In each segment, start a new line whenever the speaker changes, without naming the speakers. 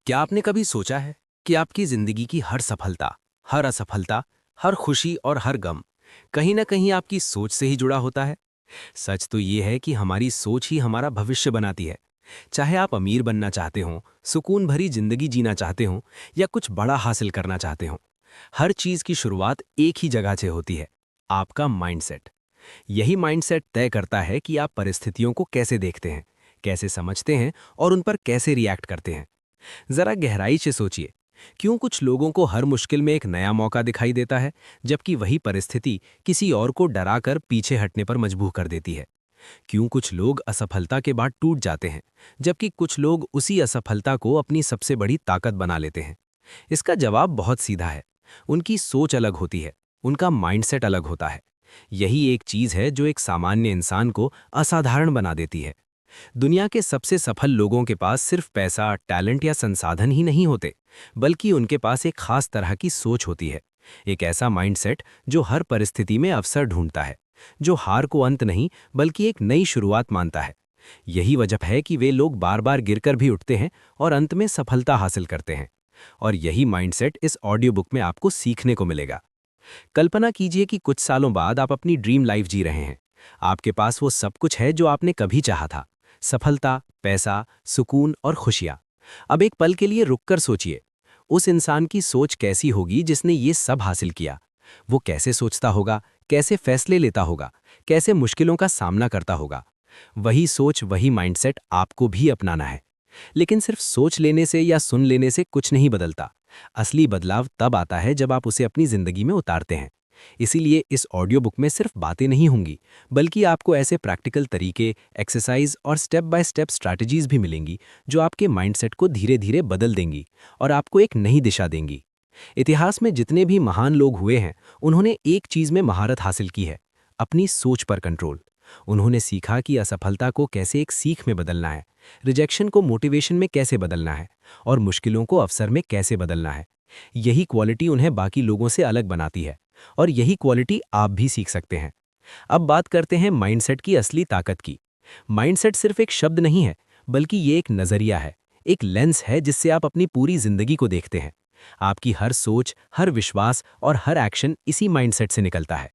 क्या आपने कभी सोचा है कि आपकी जिंदगी की हर सफलता, हर असफलता, हर खुशी और हर गम कहीं ना कहीं आपकी सोच से ही जुड़ा होता है? सच तो ये है कि हमारी सोच ही हमारा भविष्य बनाती है। चाहे आप अमीर बनना चाहते हो, सुकून भरी जिंदगी जीना चाहते हो या कुछ बड़ा हासिल करना चाहते हो, हर चीज की शुरुआत एक ही जगह से होती है, आपका माइंडसेट। यही माइंडसेट तय करता है कि आप परिस्थितियों को कैसे देखते हैं, कैसे समझते हैं और उन पर कैसे रिएक्ट करते हैं। जरा गहराई से सोचिए, क्यों कुछ लोगों को हर मुश्किल में एक नया मौका दिखाई देता है, जबकि वही परिस्थिति किसी और को डराकर पीछे हटने पर मजबूर कर देती है? क्यों कुछ लोग असफलता के बाद टूट जाते हैं, जबकि कुछ लोग उसी असफलता को अपनी सबसे बड़ी ताकत बना लेते हैं? इसका जवाब बहुत सीधा है। उनकी सोच अलग होती है, उनका माइंडसेट अलग होता है। यही एक चीज है जो एक सामान्य इंसान को असाधारण बना देती है। दुनिया के सबसे सफल लोगों के पास सिर्फ पैसा, टैलेंट या संसाधन ही नहीं होते, बल्कि उनके पास एक खास तरह की सोच होती है। एक ऐसा माइंडसेट जो हर परिस्थिति में अवसर ढूंढता है, जो हार को अंत नहीं बल्कि एक नई शुरुआत मानता है। यही वजह है कि वे लोग बार बार गिरकर भी उठते हैं और अंत में सफलता हासिल करते हैं। और यही माइंडसेट इस ऑडियो बुक में आपको सीखने को मिलेगा। कल्पना कीजिए कि कुछ सालों बाद आप अपनी ड्रीम लाइफ जी रहे हैं। आपके पास वो सब कुछ है जो आपने कभी चाहा था, सफलता, पैसा, सुकून और खुशियां। अब एक पल के लिए रुककर सोचिए, उस इंसान की सोच कैसी होगी जिसने ये सब हासिल किया? वो कैसे सोचता होगा, कैसे फैसले लेता होगा, कैसे मुश्किलों का सामना करता होगा? वही सोच, वही माइंडसेट आपको भी अपनाना है। लेकिन सिर्फ सोच लेने से या सुन लेने से कुछ नहीं बदलता। असली बदलाव तब आता है जब आप उसे अपनी जिंदगी में उतारते हैं। इसीलिए इस ऑडियो बुक में सिर्फ बातें नहीं होंगी, बल्कि आपको ऐसे प्रैक्टिकल तरीके, एक्सरसाइज और स्टेप बाय स्टेप स्ट्रैटेजीज भी मिलेंगी जो आपके माइंडसेट को धीरे धीरे बदल देंगी और आपको एक नई दिशा देंगी। इतिहास में जितने भी महान लोग हुए हैं, उन्होंने एक चीज में महारत हासिल की है, अपनी सोच पर कंट्रोल। उन्होंने सीखा कि असफलता को कैसे एक सीख में बदलना है, रिजेक्शन को मोटिवेशन में कैसे बदलना है और मुश्किलों को अवसर में कैसे बदलना है। यही क्वालिटी उन्हें बाकी लोगों से अलग बनाती है और यही क्वालिटी आप भी सीख सकते हैं। अब बात करते हैं माइंडसेट की असली ताकत की। माइंडसेट सिर्फ एक शब्द नहीं है, बल्कि ये एक नजरिया है, एक लेंस है जिससे आप अपनी पूरी जिंदगी को देखते हैं। आपकी हर सोच, हर विश्वास और हर एक्शन इसी माइंडसेट से निकलता है।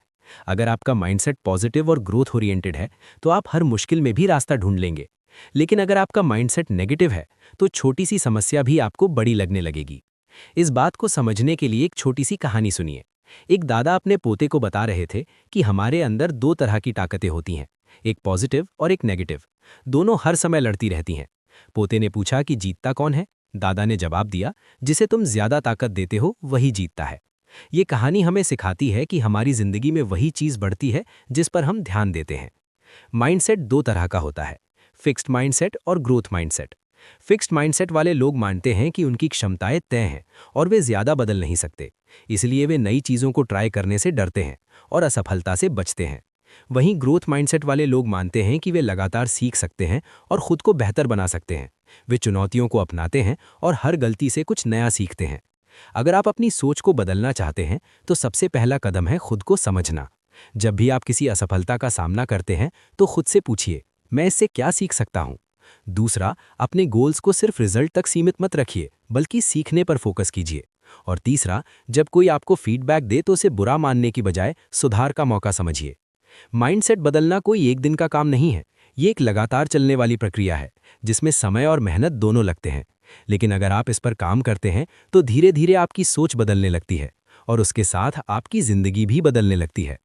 अगर आपका माइंडसेट पॉजिटिव और ग्रोथ ओरिएंटेड है, तो आप हर मुश्किल में भी रास्ता ढूंढ लेंगे। लेकिन अगर आपका माइंडसेट नेगेटिव है, तो छोटी सी समस्या भी आपको बड़ी लगने लगेगी। इस बात को समझने के लिए एक छोटी सी कहानी सुनिए। एक दादा अपने पोते को बता रहे थे कि हमारे अंदर दो तरह की ताकतें होती हैं, एक पॉजिटिव और एक नेगेटिव। दोनों हर समय लड़ती रहती हैं। पोते ने पूछा कि जीतता कौन है? दादा ने जवाब दिया, जिसे तुम ज्यादा ताकत देते हो वही जीतता है। ये कहानी हमें सिखाती है कि हमारी जिंदगी में वही चीज बढ़ती है जिस पर हम ध्यान देते हैं। माइंडसेट दो तरह का होता है, फिक्स्ड माइंडसेट और ग्रोथ माइंडसेट। फिक्स्ड माइंडसेट वाले लोग मानते हैं कि उनकी क्षमताएं तय हैं और वे ज्यादा बदल नहीं सकते। इसलिए वे नई चीजों को ट्राई करने से डरते हैं और असफलता से बचते हैं। वहीं ग्रोथ माइंडसेट वाले लोग मानते हैं कि वे लगातार सीख सकते हैं और खुद को बेहतर बना सकते हैं। वे चुनौतियों को अपनाते हैं और हर गलती से कुछ नया सीखते हैं। अगर आप अपनी सोच को बदलना चाहते हैं, तो सबसे पहला कदम है खुद को समझना। जब भी आप किसी असफलता का सामना करते हैं, तो खुद से पूछिए, मैं इससे क्या सीख सकता हूं? दूसरा, अपने गोल्स को सिर्फ रिजल्ट तक सीमित मत रखिए, बल्कि सीखने पर फोकस कीजिए। और तीसरा, जब कोई आपको फीडबैक दे तो उसे बुरा मानने की बजाय सुधार का मौका समझिए। माइंडसेट बदलना कोई एक दिन का काम नहीं है, ये एक लगातार चलने वाली प्रक्रिया है, जिसमें समय और मेहनत दोनों लगते हैं। लेकिन अगर आप इस पर काम करते हैं, तो धीरे धीरे आपकी सोच बदलने लगती है और उसके साथ आपकी जिंदगी भी बदलने लगती है।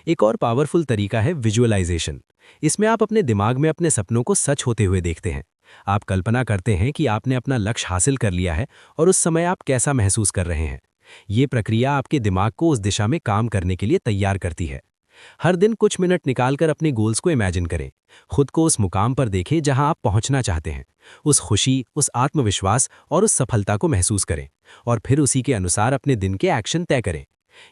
एक और पावरफुल तरीका है विजुअलाइजेशन। इसमें आप अपने दिमाग में अपने सपनों को सच होते हुए देखते हैं। आप कल्पना करते हैं कि आपने अपना लक्ष्य हासिल कर लिया है और उस समय आप कैसा महसूस कर रहे हैं। ये प्रक्रिया आपके दिमाग को उस दिशा में काम करने के लिए तैयार करती है। हर दिन कुछ मिनट निकालकर अपने गोल्स को इमेजिन करें। खुद को उस मुकाम पर देखें जहां आप पहुंचना चाहते हैं। उस खुशी, उस आत्मविश्वास और उस सफलता को महसूस करें और फिर उसी के अनुसार अपने दिन के एक्शन तय करें।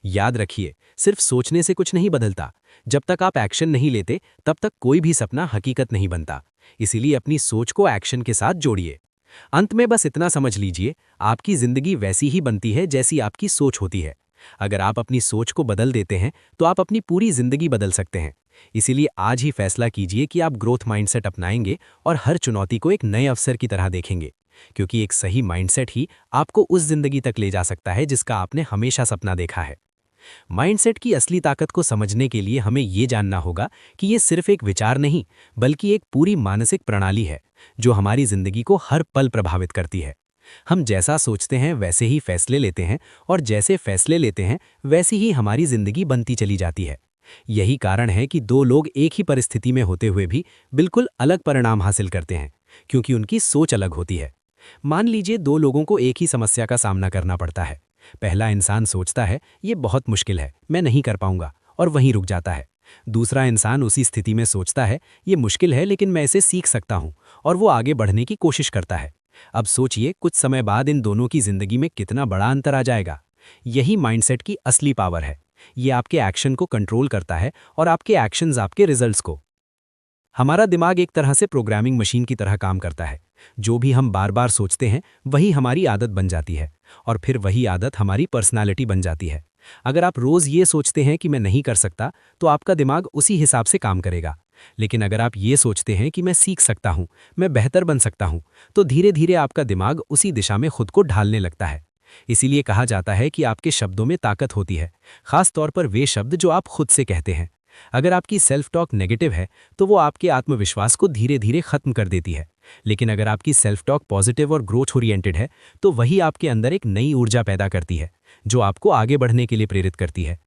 याद रखिए, सिर्फ सोचने से कुछ नहीं बदलता। जब तक आप एक्शन नहीं लेते, तब तक कोई भी सपना हकीकत नहीं बनता। इसीलिए अपनी सोच को एक्शन के साथ जोड़िए। अंत में बस इतना समझ लीजिए, आपकी जिंदगी वैसी ही बनती है जैसी आपकी सोच होती है। अगर आप अपनी सोच को बदल देते हैं, तो आप अपनी पूरी जिंदगी बदल सकते हैं। इसीलिए आज ही फैसला कीजिए कि आप ग्रोथ माइंडसेट अपनाएंगे और हर चुनौती को एक नए अवसर की तरह देखेंगे। क्योंकि एक सही माइंडसेट ही आपको उस जिंदगी तक ले जा सकता है जिसका आपने हमेशा सपना देखा है। माइंडसेट की असली ताकत को समझने के लिए हमें ये जानना होगा कि ये सिर्फ एक विचार नहीं, बल्कि एक पूरी मानसिक प्रणाली है जो हमारी जिंदगी को हर पल प्रभावित करती है। हम जैसा सोचते हैं वैसे ही फैसले लेते हैं, और जैसे फैसले लेते हैं वैसी ही हमारी जिंदगी बनती चली जाती है। यही कारण है कि दो लोग एक ही परिस्थिति में होते हुए भी बिल्कुल अलग परिणाम हासिल करते हैं, क्योंकि उनकी सोच अलग होती है। मान लीजिए दो लोगों को एक ही समस्या का सामना करना पड़ता है। पहला इंसान सोचता है ये बहुत मुश्किल है, मैं नहीं कर पाऊंगा, और वहीं रुक जाता है। दूसरा इंसान उसी स्थिति में सोचता है ये मुश्किल है लेकिन मैं इसे सीख सकता हूं, और वो आगे बढ़ने की कोशिश करता है। अब सोचिए कुछ समय बाद इन दोनों की जिंदगी में कितना बड़ा अंतर आ जाएगा। यही माइंडसेट की असली पावर है। ये आपके एक्शन को कंट्रोल करता है और आपके एक्शंस आपके रिजल्ट्स को। हमारा दिमाग एक तरह से प्रोग्रामिंग मशीन की तरह काम करता है। जो भी हम बार बार सोचते हैं वही हमारी आदत बन जाती है, और फिर वही आदत हमारी पर्सनालिटी बन जाती है। अगर आप रोज ये सोचते हैं कि मैं नहीं कर सकता, तो आपका दिमाग उसी हिसाब से काम करेगा। लेकिन अगर आप ये सोचते हैं कि मैं सीख सकता हूं, मैं बेहतर बन सकता हूं, तो धीरे धीरे आपका दिमाग उसी दिशा में खुद को ढालने लगता है। इसीलिए कहा जाता है कि आपके शब्दों में ताकत होती है, खास तौर पर वे शब्द जो आप खुद से कहते हैं। अगर आपकी सेल्फ टॉक नेगेटिव है तो वो आपके आत्मविश्वास को धीरे धीरे खत्म कर देती है। लेकिन अगर आपकी सेल्फ टॉक पॉजिटिव और ग्रोथ ओरिएंटेड है तो वही आपके अंदर एक नई ऊर्जा पैदा करती है, जो आपको आगे बढ़ने के लिए प्रेरित करती है।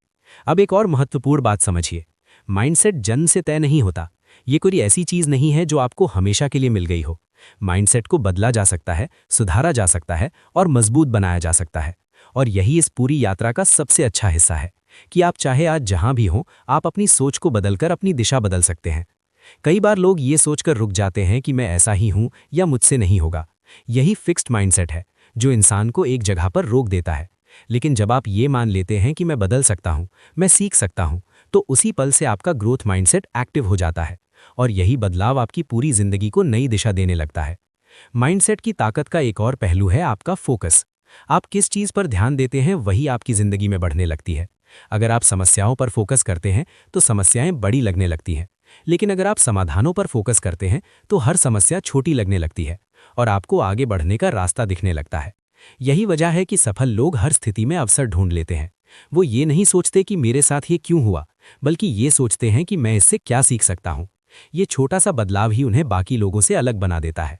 अब एक और महत्वपूर्ण बात समझिए, माइंडसेट जन्म से तय नहीं होता। ये कोई ऐसी चीज नहीं है जो आपको हमेशा के लिए मिल गई हो। माइंडसेट को बदला जा सकता है, सुधारा जा सकता है और मजबूत बनाया जा सकता है। और यही इस पूरी यात्रा का सबसे अच्छा हिस्सा है कि आप चाहे आज जहां भी हों, आप अपनी सोच को बदलकर अपनी दिशा बदल सकते हैं। कई बार लोग ये सोचकर रुक जाते हैं कि मैं ऐसा ही हूं या मुझसे नहीं होगा। यही फिक्स्ड माइंडसेट है जो इंसान को एक जगह पर रोक देता है। लेकिन जब आप ये मान लेते हैं कि मैं बदल सकता हूं, मैं सीख सकता हूं, तो उसी पल से आपका ग्रोथ माइंडसेट एक्टिव हो जाता है, और यही बदलाव आपकी पूरी जिंदगी को नई दिशा देने लगता है। माइंडसेट की ताकत का एक और पहलू है आपका फोकस। आप किस चीज पर ध्यान देते हैं वही आपकी जिंदगी में बढ़ने लगती है। अगर आप समस्याओं पर फोकस करते हैं तो समस्याएं बड़ी लगने लगती हैं, लेकिन अगर आप समाधानों पर फोकस करते हैं तो हर समस्या छोटी लगने लगती है और आपको आगे बढ़ने का रास्ता दिखने लगता है। यही वजह है कि सफल लोग हर स्थिति में अवसर ढूंढ लेते हैं। वो ये नहीं सोचते कि मेरे साथ ये क्यों हुआ, बल्कि ये सोचते हैं कि मैं इससे क्या सीख सकता हूं। ये छोटा सा बदलाव ही उन्हें बाकी लोगों से अलग बना देता है।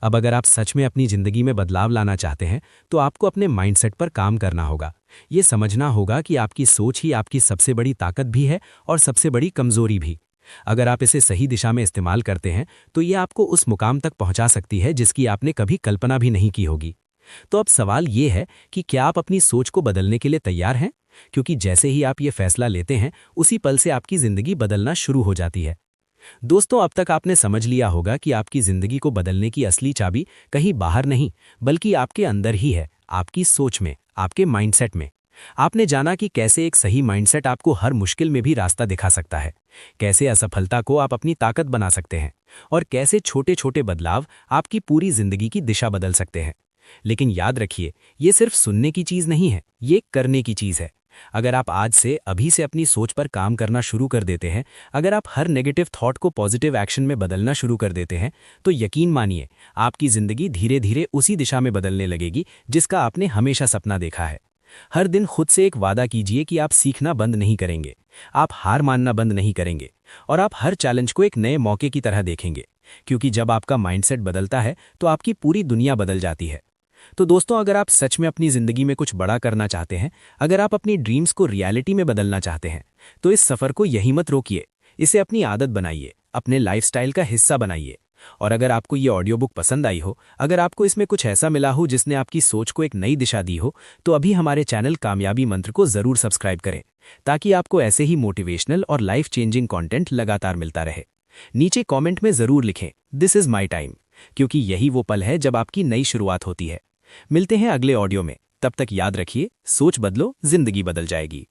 अब अगर आप सच में अपनी जिंदगी में बदलाव लाना चाहते हैं तो आपको अपने माइंडसेट पर काम करना होगा। ये समझना होगा कि आपकी सोच ही आपकी सबसे बड़ी ताकत भी है और सबसे बड़ी कमजोरी भी। अगर आप इसे सही दिशा में इस्तेमाल करते हैं तो ये आपको उस मुकाम तक पहुंचा सकती है जिसकी आपने कभी कल्पना भी नहीं की होगी। तो अब सवाल ये है कि क्या आप अपनी सोच को बदलने के लिए तैयार हैं? क्योंकि जैसे ही आप ये फैसला लेते हैं उसी पल से आपकी जिंदगी बदलना शुरू हो जाती है। दोस्तों, अब तक आपने समझ लिया होगा कि आपकी जिंदगी को बदलने की असली चाबी कहीं बाहर नहीं, बल्कि आपके अंदर ही है, आपकी सोच में, आपके माइंडसेट में। आपने जाना कि कैसे एक सही माइंडसेट आपको हर मुश्किल में भी रास्ता दिखा सकता है, कैसे असफलता को आप अपनी ताकत बना सकते हैं, और कैसे छोटे छोटे बदलाव आपकी पूरी जिंदगी की दिशा बदल सकते हैं। लेकिन याद रखिए, ये सिर्फ सुनने की चीज नहीं है, ये करने की चीज है। अगर आप आज से अभी से अपनी सोच पर काम करना शुरू कर देते हैं, अगर आप हर नेगेटिव थॉट को पॉजिटिव एक्शन में बदलना शुरू कर देते हैं, तो यकीन मानिए आपकी जिंदगी धीरे धीरे उसी दिशा में बदलने लगेगी जिसका आपने हमेशा सपना देखा है। हर दिन खुद से एक वादा कीजिए कि आप सीखना बंद नहीं करेंगे, आप हार मानना बंद नहीं करेंगे, और आप हर चैलेंज को एक नए मौके की तरह देखेंगे। क्योंकि जब आपका माइंडसेट बदलता है तो आपकी पूरी दुनिया बदल जाती है। तो दोस्तों, अगर आप सच में अपनी जिंदगी में कुछ बड़ा करना चाहते हैं, अगर आप अपनी ड्रीम्स को रियलिटी में बदलना चाहते हैं, तो इस सफर को यही मत रोकिए। इसे अपनी आदत बनाइए, अपने लाइफस्टाइल का हिस्सा बनाइए। और अगर आपको ये ऑडियो बुक पसंद आई हो, अगर आपको इसमें कुछ ऐसा मिला हो जिसने आपकी सोच को एक नई दिशा दी हो, तो अभी हमारे चैनल कामयाबी मंत्र को जरूर सब्सक्राइब करें, ताकि आपको ऐसे ही मोटिवेशनल और लाइफ चेंजिंग कंटेंट लगातार मिलता रहे। नीचे कमेंट में जरूर लिखें, दिस इज माई टाइम, क्योंकि यही वो पल है जब आपकी नई शुरुआत होती है। मिलते हैं अगले ऑडियो में। तब तक याद रखिए, सोच बदलो, जिंदगी बदल जाएगी।